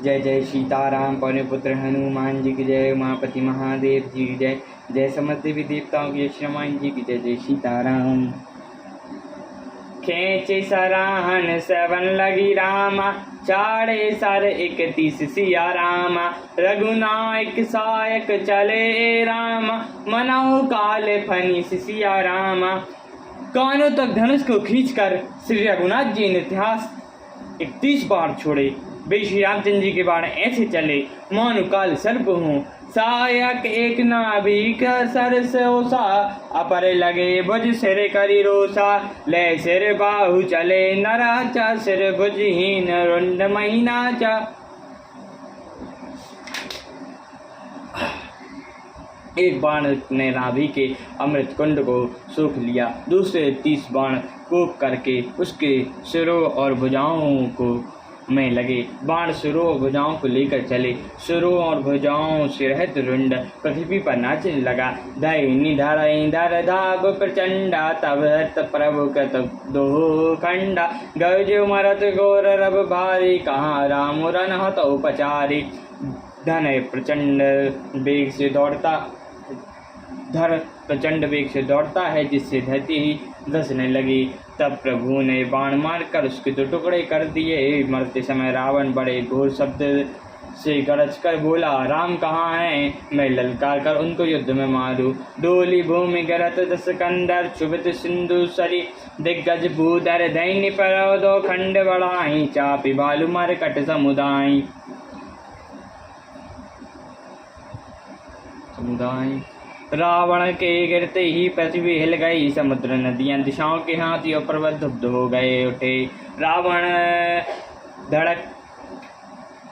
जय जय सीताराम पवन पुत्र हनुमान जी की जय। उमापति महादेव जी की जय। जय समस्त देवी देवताओं की श्री हनुमान जी की जय। जय सीताराम। खेचे सराहन सेवन लगी रामा, चाड़े सर 31 सिया रामा। रघुनायक सायक चले रामा, मनाओ काले फनी सिया रामा। कानों तक धनुष को खींचकर श्री रघुनाथ जी ने इतिहास 31 बार छोड़े। वे श्री रामचंद्र जी के बाण ऐसे चले मानो काल सर्प हों। सायक एक नाभिक सर सोसा, अपर लगे भुज सिर करी रोसा। ले सिर बाहु चले नराचा, सिर भुजहीन रुंड महीनाचा। एक बाण ने नाभि के अमृत कुंड को सूख लिया, दूसरे 30 बाण कोप करके उसके सिरों और भुजाओं को में लगे। बाण सिरों और भुजाओं को लेकर चले। सिरों और भुजाओं से रहित रुंड पृथ्वी पर नाचने लगा। धैनी धरई धर धाग प्रचंडा, तब हत प्रभु कत दो खंडा। गज मरत गोर रब भारी, कहाँ राम रन हत उपचारी। धन प्रचंड वेग से दौड़ता धर प्रचंड वेग से दौड़ता है, जिससे धरती ही धंसने लगी। तब प्रभु ने बाण मारकर उसके 2 टुकड़े कर दिए। मरते समय रावण बड़े घोर शब्द से गरज कर बोला, राम कहाँ हैं, मैं ललकार कर उनको युद्ध में मारूं। डोली भूमि गरत 10 कंदर, चुभित सिंधु सरी दिग्गज भूधर। दैन्य पर 2 खंड बढ़ाई, चापी बालू मर कट समुदाय। रावण के गिरते ही पृथ्वी हिल गई, समुद्र नदियां दिशाओं के हाथियों पर्वत धुब्ध हो गए उठे। रावण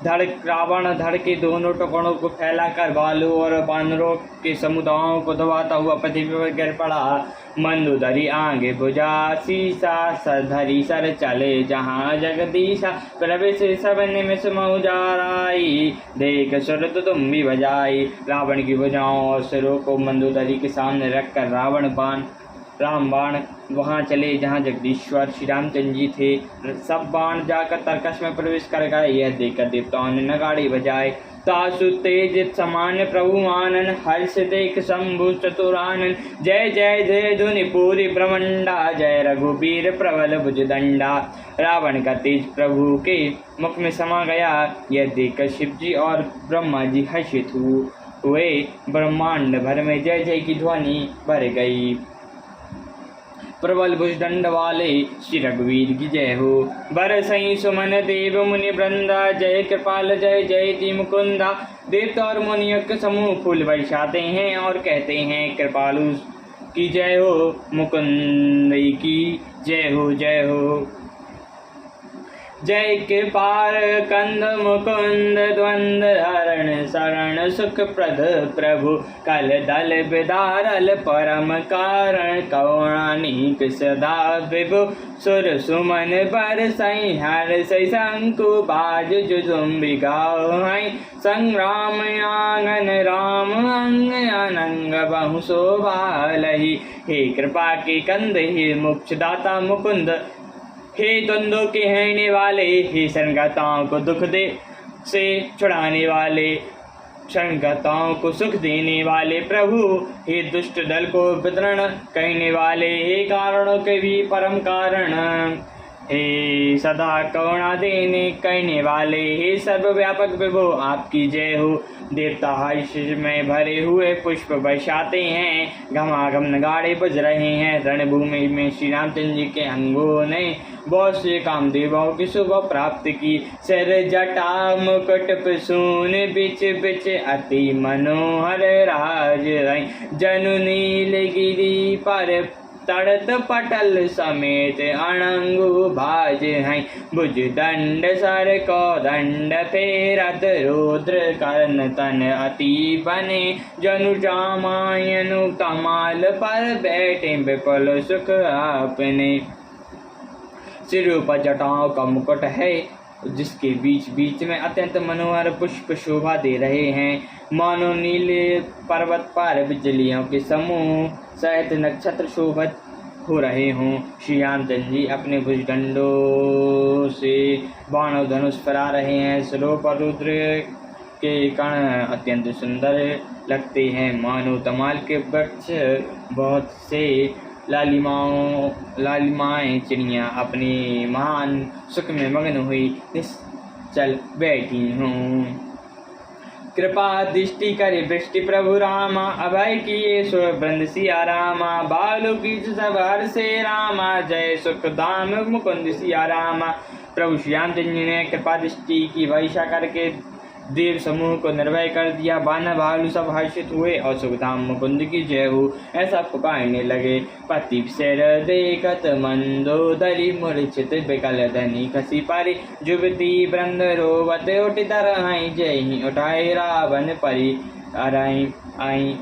धड़ के दोनों टुकड़ों को फैलाकर भालू और बानरों के समुदायों को दबाता हुआ पृथ्वी पर गिर पड़ा। मंदोदरी आगे भुजा सीसा, धरी सर चले जहाँ जगदीशा। प्रवेश सब निमिष मऊजाराई, देख सुर तुम भी बजाई। रावण की भुजाओं और सिरों को मंदोदरी के सामने रखकर राम बाण वहाँ चले जहाँ जगदीश्वर श्री रामचंद्र जी थे। सब बाण जाकर तर्कश में प्रवेश कर गए। यह देखकर देवताओं ने नगाड़े बजाए। तासु तेज समान प्रभु आनन, हर्ष देख शंभु चतुरानन। जय जय जय धुनि पूरी ब्रह्मंडा, जय रघुबीर प्रबल भुजदंडा। रावण का तेज प्रभु के मुख में समा गया। यह देखकर शिव जी और ब्रह्मा जी हर्षित हुए। ब्रह्मांड भर में जय जय की ध्वनि भर गई। प्रबल भुजदंड वाले श्री रघुवीर की जय हो। बरसई सुमन देव मुनि वृंदा, जय कृपाल जय जयति मुकुंदा। देवता और मुनियों के समूह फूल बरसाते हैं और कहते हैं, कृपालु की जय हो, मुकुंद की जय हो, जय हो। जय कृपाल कंद मुकुंद, द्वंद हरण शरण सुख प्रद प्रभु। कल दल विदारल परम कारण, कौणानिक सदा विभु। सुर सुमन बरसई हर्षै, शंकु बाज जुजुम्बि गावै। संग्राम आंगन राम अंग, अनंग बहु शोभा लहि। हे कृपा के कंद, हे मोक्षदाता मुकुंद। हे द्वंद्वों के हरने वाले, हे शरणगताओं को दुख दे से छुड़ाने वाले, शरणगताओं को सुख देने वाले प्रभु। हे दुष्ट दल को वितरण कहने वाले, हे कारणों के भी परम कारण। हे सदा करुणा देने कहने वाले, हे सर्वव्यापक विभो आपकी जय हो। देवता हर्ष में भरे हुए पुष्प बरसाते हैं, घमाघम नगाड़े बज रहे हैं। रणभूमि में श्री रामचंद्र जी के अंगों ने बहुत से कामदेवों की शुभ प्राप्त की। सिर जटा मुकुट पिसून, बिच बिच अति मनोहर राज। जनु नीलगिरी पर तड़त पटल समेत, अणंगु भाज हैं। भुज दंड सर को दंड फेरत, रुद्र कर्ण तन अति बने। जनु रामायनु कमाल पर बैठे, विपुल सुख आपने। सिर पर जटाओं का मुकुट है, जिसके बीच बीच में अत्यंत मनोहर पुष्प शोभा दे रहे हैं। मानो नीले पर्वत पर बिजलियों के समूह सहित नक्षत्र शोभित हो रहे हों। श्री रामचंद्र जी अपने भुजदंडों से बाण और धनुष फहरा रहे हैं। सिरों पर रुद्र के कण अत्यंत सुंदर लगते हैं, मानो तमाल के वृक्ष। बहुत से लालिमाएं चिड़ियाँ अपनी महान सुख में मग्न हुई निश्चल बैठी हों। कृपा दृष्टि करे वृष्टि प्रभु रामा, अभय किए सुर वृंद सिया रामा। बालू की सब हर से रामा, जय सुख धाम मुकुंद सिया रामा। प्रभु श्री रामचंद्र जी ने कृपा दृष्टि की वर्षा करके देव समूह को निर्भय कर दिया। बानर भालू सब हर्षित हुए और सुखधाम मुकुंद की जय हो ऐसा पुकारने लगे। पति सिर देखत मंदोदरी, मूर्छित विकल धनी खसी पारी। जुबती वृंद रोवत उठ तरहाई, जय ही उठाए रावण परी। आई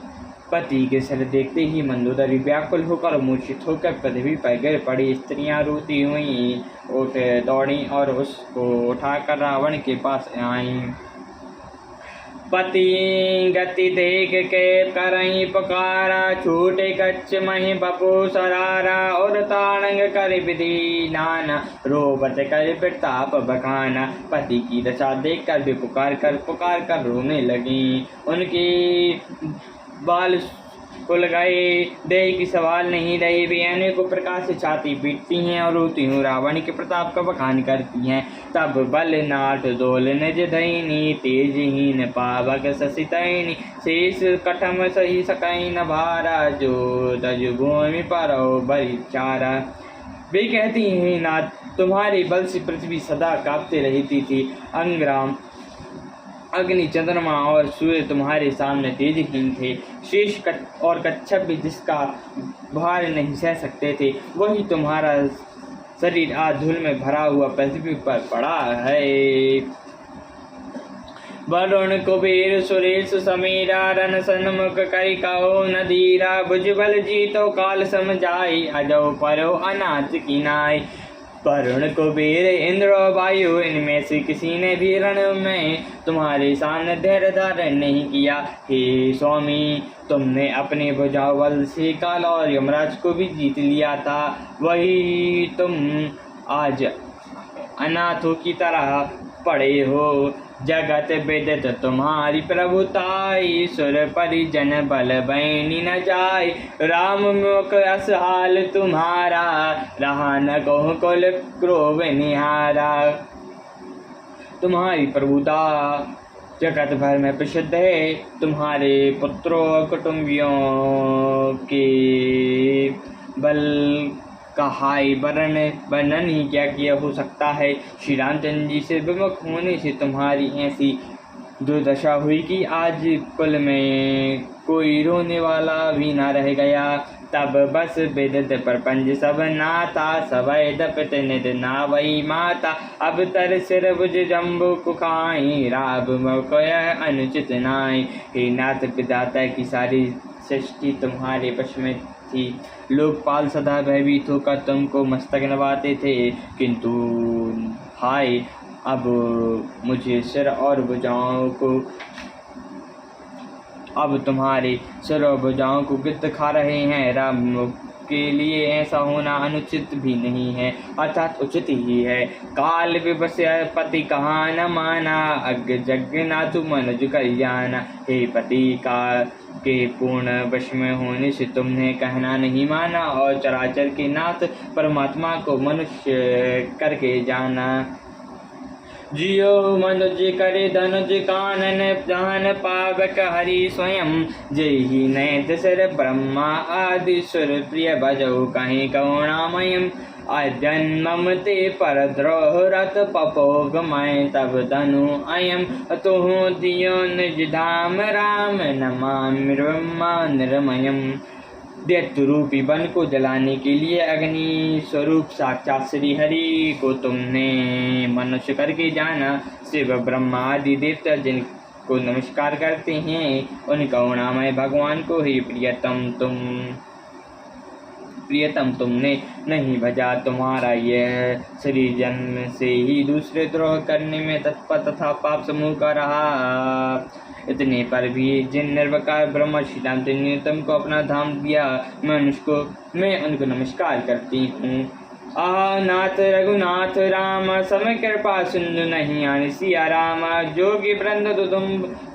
पति के सिर देखते ही मंदोदरी व्याकुल होकर मूर्छित होकर पृथ्वी पर गिर पड़ी। स्त्रियां रोती हुई उठ दौड़ी और उसको उठाकर रावण के पास आई। पति गति देख के करई पुकारा, छूटे कच्छ मही बपू सरारा। और ताड़ंग कर विधि नाना, रोबत कर प्रताप बखाना। पति की दशा देख कर भी पुकार कर रोने लगी। उनकी बाल खुल गए, देह की सवाल नहीं रही। वे अनेकों प्रकार से छाती पीटती हैं और रोती हूँ रावण के प्रताप का बखान करती हैं। तब बल नाट दोल निज धैनी, तेजहीन पावक ससितैनी। शेष कठम सही सकई न भारा, जो तज भूमि पर बलि चारा। वे कहती हैं नाथ, तुम्हारे बल से पृथ्वी सदा कांपते रहती थी। अंग्राम अग्नि चंद्रमा और सूर्य तुम्हारे सामने तेजहीन थे। शेष और कच्छप भी जिसका भार नहीं सह सकते थे, वही तुम्हारा शरीर आज धूल में भरा हुआ पृथ्वी पर पड़ा है। वरुण कुबेर सुरेश समीरा, रन सन्मुख करि कहो न धीरा। भुजबल जीतो काल समझाई, अजो परो अनाथ की नाई। वरुण कुबेर इंद्र वायु, इनमें से किसी ने भी रण में तुम्हारे सामने धैर्य धारण नहीं किया। हे स्वामी, तुमने अपने भुजाओं बल से काल और यमराज को भी जीत लिया था, वही तुम आज अनाथों की तरह पड़े हो। जगत विदित तुम्हारी प्रभुताई, सुर परिजन बल बैनी न जाय। राम मुख अस हाल तुम्हारा, रहा न कहो कुल क्रोध निहारा। तुम्हारी प्रभुता जगत भर में प्रसिद्ध है। तुम्हारे पुत्रों कुटुंबियों के बल का हाय वर्णन ही क्या किया हो सकता है। श्री रामचंद्र जी से विमुख होने से तुम्हारी ऐसी दुर्दशा हुई कि आज कुल में कोई रोने वाला भी ना रह गया। तब बस विदित प्रपंच सब नाता, सवै दपित निध नावई माता। अब तर सिर भुज जम्बु कुखाई, राब मकय अनुचित नाई। हे नाथ विधाता की सारी सृष्टि तुम्हारे वश में थी। लोकपाल सदा भयभीत होकर तुमको मस्तक नवाते थे, किंतु हाय अब मुझे सिर और भुजाओं को अब तुम्हारे सिर और भुजाओं को गिद्ध खा रहे हैं। राम के लिए ऐसा होना अनुचित भी नहीं है, अर्थात उचित ही है। काल विवश पति कहा न माना, अज्ञ जग नाथु मनुज कल्याण। हे पति का के पूर्ण वश में होने से तुमने कहना नहीं माना और चराचर के नाथ परमात्मा को मनुष्य करके जाना। जियो मनुज करे धनुज कानन, दान पावक हरि स्वयं। जय ही नैत सिर ब्रह्मा आदि सुर प्रिय भजो कहीं करुणामयम्। अजन्मम ते परद्रोह रत पपोग मैं तब धनु अयम। तुहु दियो निज धाम राम, नमामि ब्रह्मा निर्मयम्। दैत्य रूपी वन को जलाने के लिए अग्नि स्वरूप साक्षात श्री हरि को तुमने मनुष्य करके जाना। शिव ब्रह्मा आदि देवता जिनको नमस्कार करते हैं, उन करुणामय भगवान को ही प्रियतम तुम प्रियतम तुमने नहीं भजा, तुम्हारा यह शरीर जन्म से ही दूसरे द्रोह करने में तत्पर तथा पाप समूह का रहा। इतने पर भी जिन निर्विकार ब्रह्म श्री रामचंद्र ने तुमको अपना धाम दिया, मैं उनको नमस्कार करती हूँ। आह नाथ रघुनाथ राम, समय कृपा सिंधु नहीं आनि सिया राम, जोगी वृंद तुम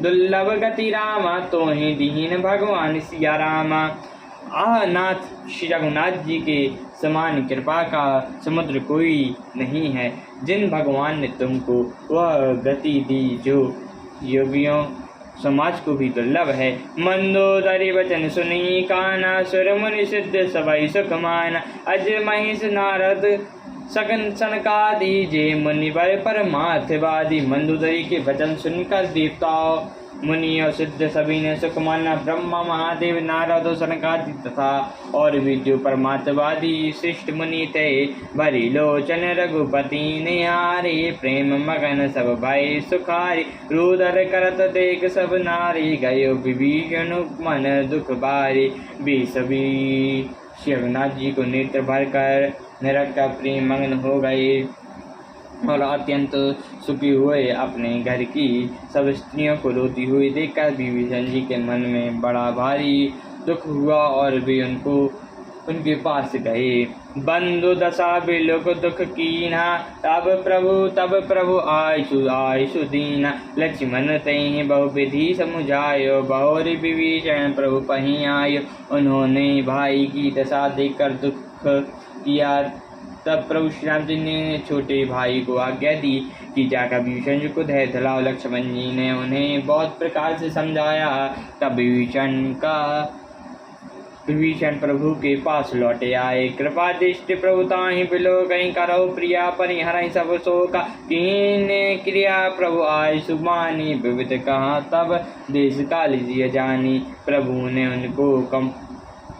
दुर्लभ गति राम, तो ही दीन भगवान सिया राम। आह नाथ श्री रघुनाथ जी के समान कृपा का समुद्र कोई नहीं है, जिन भगवान ने तुमको वह गति दी जो योगियों समाज को भी दुर्लभ है। मंदोदरी वचन सुनी काना, सुर मुनि सिद्ध सभई सुख माना, अज महिष नारद सगन सनकादि, जे मुनि वर परमार्थवादी। मंदोदरी के वचन सुनकर देवताओं मुनि और सिद्ध सभी ने सुख माना। ब्रह्मा महादेव नारद और सनकादि तथा और भी जो परमार्थवादी श्रेष्ठ मुनि थे, भरी लोचन रघुपति निहारे, प्रेम मगन सब भय सुखारी, रुदर करत देख सब नारी, गयो विभीषण मन दुख बारी। वे सभी शिवनाथ जी को नेत्र भर कर निरंतर प्रेम मग्न हो गए और अत्यंत सुखी हुए। अपने घर की सब स्त्रियों को रोती हुई देखकर विभीषण जी के मन में बड़ा भारी दुख हुआ और वे उनके पास गए। बंधु दशा बिलोक दुख कीना, तब प्रभु आयसु दीना, लक्ष्मण तहि बहु विधि समुझायो, बहुरी विभीषण प्रभु पहीं आयो। उन्होंने भाई की दशा देखकर दुख किया। तब प्रभु श्री राम जी ने छोटे भाई को आज्ञा दी कि जाकर विभीषण जी को धैर्य दिलाओ। लक्ष्मण जी ने उन्हें बहुत प्रकार से समझाया। तब विभीषण प्रभु के पास लौटे आए। कृपा दृष्टि प्रभु ताहि बिलो कहीं करो प्रिया, परिहर सब शोका, कीन क्रिया प्रभु आय सुमानी, विविध कहा तब देश काल जिय जानी। प्रभु ने उनको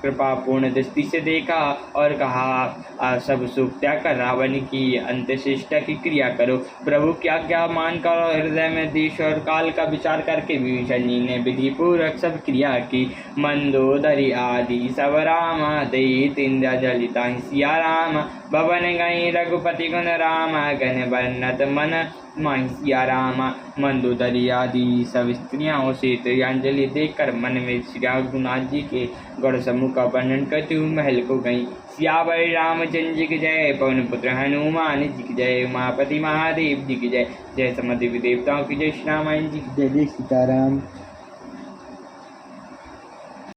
कृपा पूर्ण दृष्टि से देखा और कहा, सब सुख त्याग कर रावण की अंत्येष्टि की क्रिया करो। प्रभु की आज्ञा मानकर और हृदय में देश और काल का विचार करके विभीषण जी ने विधि पूर्वक सब क्रिया की। मंदोदरी आदि सब राम, दई इंद्र जलिता सिया राम, भवन गई रघुपति गुण राम, गण वर्णत मन माही सिया राम। मंदोदरी आदि सब स्त्रियां उसे तिरंजलि देखकर मन में श्री रघुनाथ जी के गौर समूह का वर्णन करते हुए महल को गई। सियावर रामचंद्र जी की जय, पवन पुत्र हनुमान जी की जय, उमापति महादेव जी की जय, जय समस्त देवी देवताओं की जय, श्री रामायण जी की जय, जय सीताराम।